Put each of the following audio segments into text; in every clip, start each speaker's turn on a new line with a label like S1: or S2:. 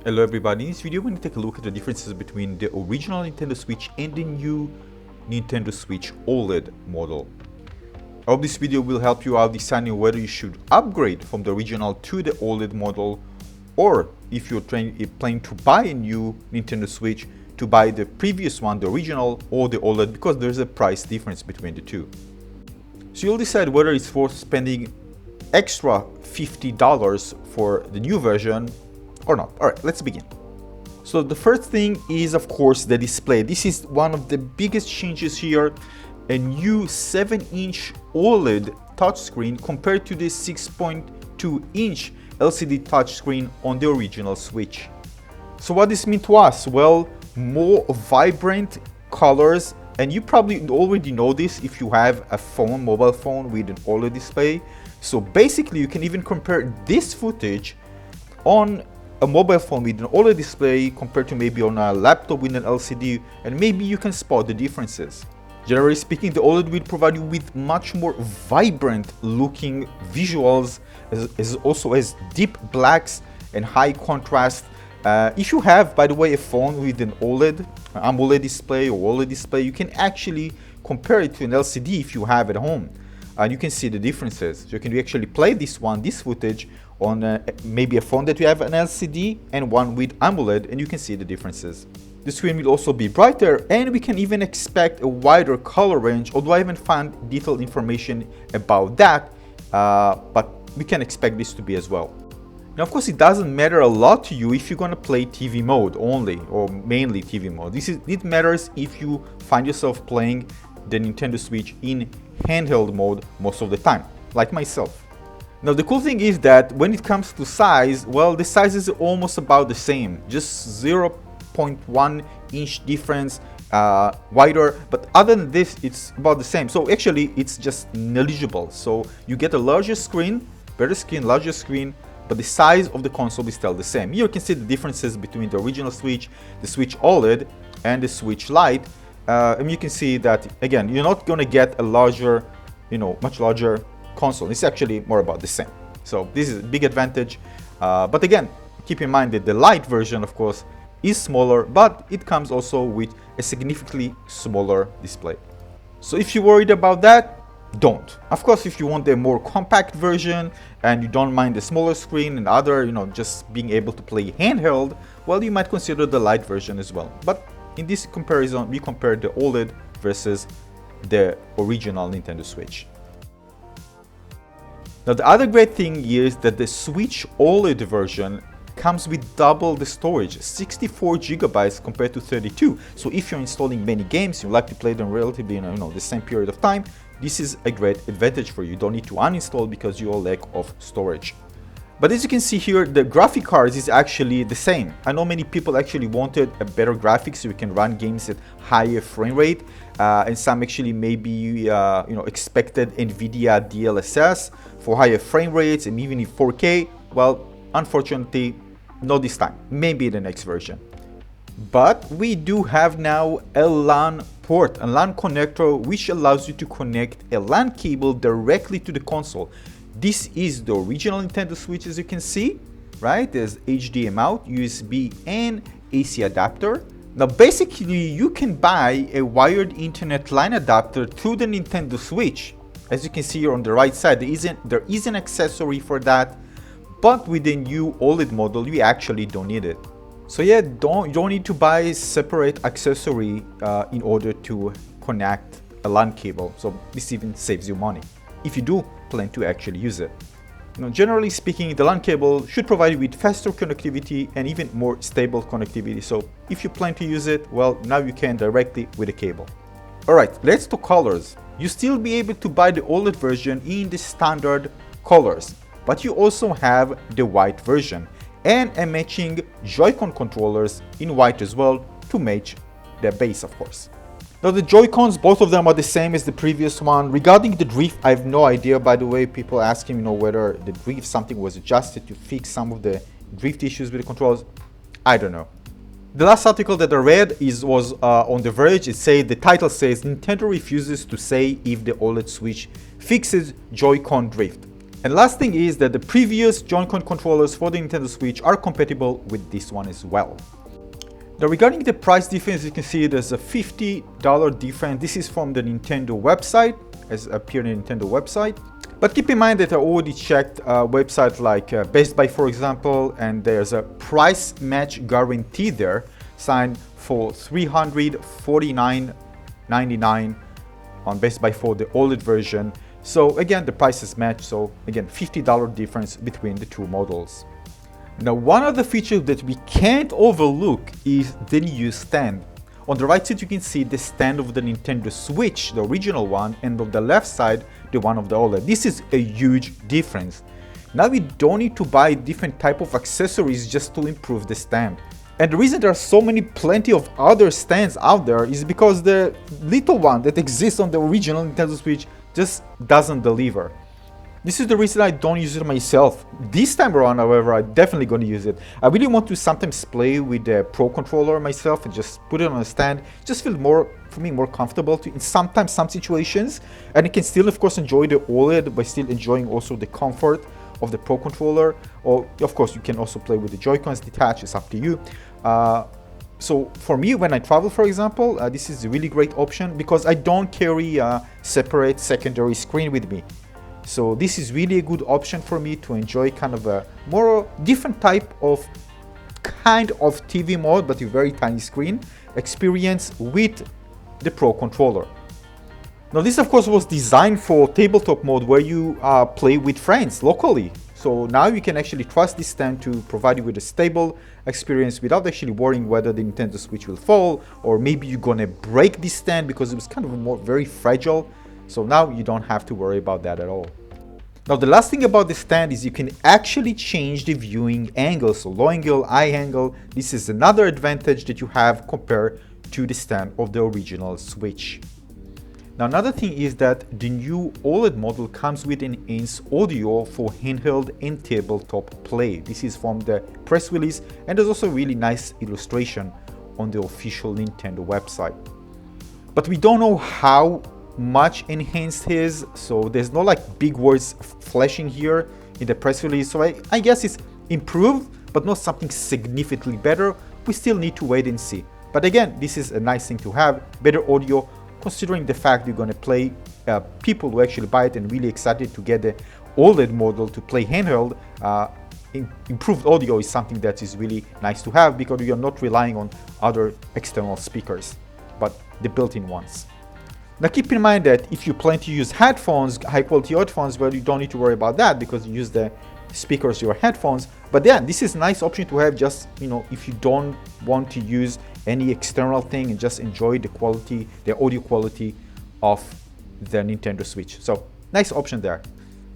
S1: Hello everybody, in this video we're going to take a look at the differences between the original Nintendo Switch and the new Nintendo Switch OLED model. I hope this video will help you out deciding whether you should upgrade from the original to the OLED model, or if you're planning to buy a new Nintendo Switch, to buy the previous one, the original or the OLED, because there's a price difference between the two. So you'll decide whether it's worth spending extra $50 for the new version or not. Alright, let's begin. So the first thing is, of course, the display. This is one of the biggest changes here. A new 7-inch OLED touchscreen compared to the 6.2-inch LCD touchscreen on the original Switch. So what does this mean to us? Well, more vibrant colors, and you probably already know this if you have a mobile phone with an OLED display. So basically you can even compare this footage on a mobile phone with an OLED display compared to maybe on a laptop with an LCD, and maybe you can spot the differences. Generally speaking, the OLED will provide you with much more vibrant looking visuals, as also as deep blacks and high contrast. If you have, by the way, a phone with an OLED, AMOLED display or OLED display, you can actually compare it to an LCD if you have at home. And you can see the differences. So you can actually play this footage on maybe a phone that you have an LCD and one with AMOLED, and you can see the differences. The screen will also be brighter, and we can even expect a wider color range, although I haven't found detailed information about that, but we can expect this to be as well. Now, of course, it doesn't matter a lot to you if you're going to play TV mode only, or mainly TV mode. It matters if you find yourself playing the Nintendo Switch in handheld mode most of the time, like myself. Now, the cool thing is that when it comes to size, well, the size is almost about the same, just 0.1 inch difference wider, but other than this, it's about the same. So actually, it's just negligible. So you get a larger screen, better screen, larger screen, but the size of the console is still the same. Here you can see the differences between the original Switch, the Switch OLED, and the Switch Lite. And you can see that, again, you're not going to get a larger, much larger console. It's actually more about the same. So this is a big advantage. But again, keep in mind that the Lite version, of course, is smaller, but it comes also with a significantly smaller display. So if you're worried about that, don't. Of course, if you want a more compact version and you don't mind the smaller screen and other, just being able to play handheld, well, you might consider the Lite version as well. But in this comparison, we compare the OLED versus the original Nintendo Switch. Now, the other great thing is that the Switch OLED version comes with double the storage, 64 gigabytes compared to 32. So if you're installing many games, you like to play them relatively in the same period of time, this is a great advantage for you. You don't need to uninstall because you lack of storage. But as you can see here, the graphic cards is actually the same. I know many people actually wanted a better graphics so you can run games at higher frame rate, and some actually maybe expected NVIDIA DLSS for higher frame rates and even in 4K. Well, unfortunately, not this time. Maybe the next version. But we do have now a LAN port, a LAN connector, which allows you to connect a LAN cable directly to the console. This is the original Nintendo Switch, as you can see, right? There's HDMI out, USB, and AC adapter. Now, basically, you can buy a wired Internet line adapter to the Nintendo Switch. As you can see here on the right side, there is an accessory for that, but with the new OLED model, you actually don't need it. So yeah, you don't need to buy a separate accessory in order to connect a LAN cable. So this even saves you money if you do plan to actually use it. Generally speaking, the LAN cable should provide you with faster connectivity and even more stable connectivity. So if you plan to use it, well, now you can directly with a cable. Alright, let's talk colors. You still be able to buy the OLED version in the standard colors, but you also have the white version and a matching Joy-Con controllers in white as well to match the base, of course. Now, the Joy-Cons, both of them are the same as the previous one. Regarding the drift, I have no idea, by the way. People asking, whether the drift, something was adjusted to fix some of the drift issues with the controls. I don't know. The last article that I read was on The Verge. The title says, Nintendo refuses to say if the OLED Switch fixes Joy-Con drift. And last thing is that the previous Joy-Con controllers for the Nintendo Switch are compatible with this one as well. Now regarding the price difference, you can see there's a $50 difference. This is from the Nintendo website, as appeared in the Nintendo website. But keep in mind that I already checked websites like Best Buy, for example, and there's a price match guarantee there, signed for $349.99 on Best Buy for the OLED version. So again, the prices match. So again, $50 difference between the two models. Now, one of the features that we can't overlook is the new stand. On the right side, you can see the stand of the Nintendo Switch, the original one, and on the left side, the one of the OLED. This is a huge difference. Now we don't need to buy different type of accessories just to improve the stand. And the reason there are so plenty of other stands out there is because the little one that exists on the original Nintendo Switch just doesn't deliver. This is the reason I don't use it myself. This time around, however, I'm definitely going to use it. I really want to sometimes play with the Pro controller myself and just put it on a stand. Just feel more, for me, more comfortable in sometimes some situations. And you can still, of course, enjoy the OLED by still enjoying also the comfort of the Pro controller. Or, of course, you can also play with the Joy-Cons detached. It's up to you. So for me, when I travel, for example, this is a really great option because I don't carry a separate secondary screen with me. So this is really a good option for me to enjoy kind of a more different type of TV mode, but a very tiny screen experience with the Pro controller. Now this of course was designed for tabletop mode where you play with friends locally. So now you can actually trust this stand to provide you with a stable experience without actually worrying whether the Nintendo Switch will fall, or maybe you're gonna break this stand because it was kind of very fragile. So now you don't have to worry about that at all. Now the last thing about the stand is you can actually change the viewing angle. So low angle, high angle. This is another advantage that you have compared to the stand of the original Switch. Now another thing is that the new OLED model comes with enhanced audio for handheld and tabletop play. This is from the press release, and there's also a really nice illustration on the official Nintendo website. But we don't know how much enhanced it is, so there's no like big words flashing here in the press release. So I guess it's improved, but not something significantly better. We still need to wait and see. But again, this is a nice thing to have, better audio, considering the fact you're going to play people who actually buy it and really excited to get the OLED model to play handheld. Improved audio is something that is really nice to have because you're not relying on other external speakers, but the built-in ones. Now keep in mind that if you plan to use headphones, high quality headphones, well, you don't need to worry about that because you use the speakers, your headphones. But yeah, this is a nice option to have, just, you know, if you don't want to use any external thing and just enjoy the quality, the audio quality of the Nintendo Switch. So nice option there.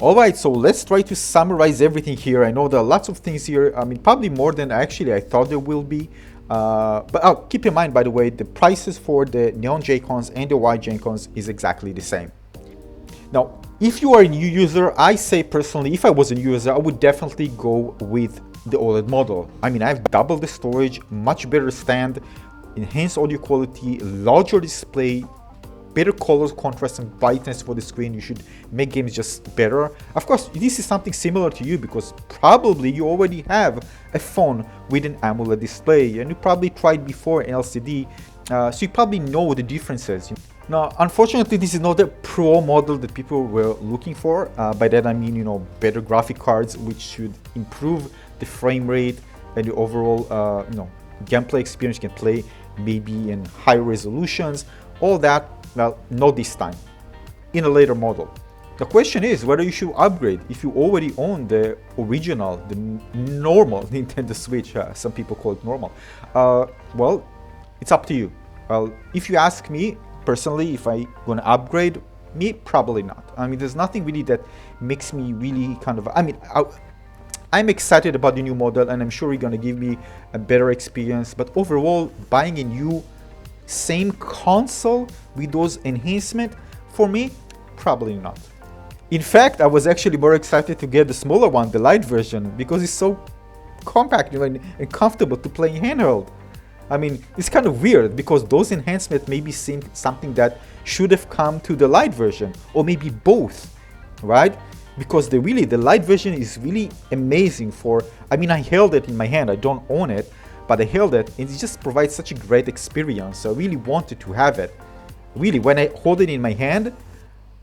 S1: Alright, so let's try to summarize everything here. I know there are lots of things here. I mean, probably more than actually I thought there will be. But keep in mind, by the way, the prices for the Neon Joy-Cons and the white Joy-Cons is exactly the same. Now, if you are a new user, I say personally, if I was a new user, I would definitely go with the OLED model. I mean, I have double the storage, much better stand, enhanced audio quality, larger display, better color contrast and brightness for the screen. You should make games just better. Of course, this is something similar to you because probably you already have a phone with an AMOLED display and you probably tried before an LCD, so you probably know the differences. Now, unfortunately, this is not the Pro model that people were looking for. By that I mean, you know, better graphic cards, which should improve the frame rate and the overall, you know, gameplay experience. You can play maybe in higher resolutions, all that. Well, not this time, in a later model. The question is whether you should upgrade if you already own the original, the normal Nintendo Switch. Some people call it normal. Well, it's up to you. Well, if you ask me personally, if I'm gonna upgrade, me probably not. I mean, there's nothing really that makes me really kind of. I mean, I'm excited about the new model, and I'm sure it's gonna give me a better experience. But overall, buying a new same console with those enhancements, for me, probably not. In fact, I was actually more excited to get the smaller one, the light version, because it's so compact and comfortable to play in handheld. I mean, it's kind of weird because those enhancements maybe seem something that should have come to the light version, or maybe both, right? because the light version is really amazing for, I mean, I held it in my hand, I don't own it, but I held it and it just provides such a great experience. So I really wanted to have it. Really, when I hold it in my hand,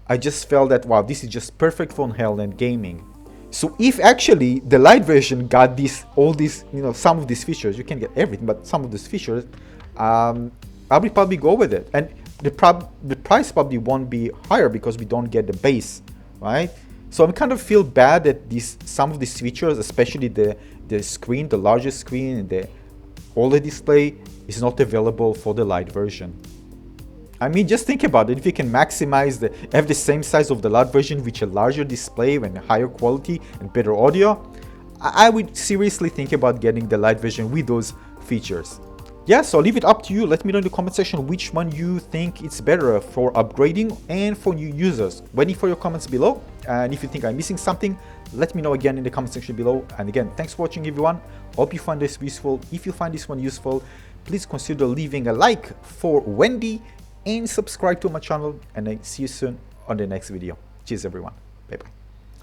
S1: I just felt that, wow, this is just perfect for handheld gaming. So if actually the light version got this, all these, you know, some of these features, you can get everything, but some of these features, I would probably go with it. And the price probably won't be higher because we don't get the base, right? So I kind of feel bad that some of these features, especially the screen, the largest screen and the OLED display, is not available for the light version. I mean, just think about it. If you can maximize have the same size of the light version with a larger display and higher quality and better audio, I would seriously think about getting the light version with those features. Yeah, so I'll leave it up to you. Let me know in the comment section which one you think it's better for upgrading and for new users. Waiting for your comments below. And if you think I'm missing something, let me know again in the comment section below. And again, thanks for watching, everyone. Hope you find this useful. If you find this one useful, please consider leaving a like for Wendy and subscribe to my channel. And I see you soon on the next video. Cheers, everyone. Bye bye.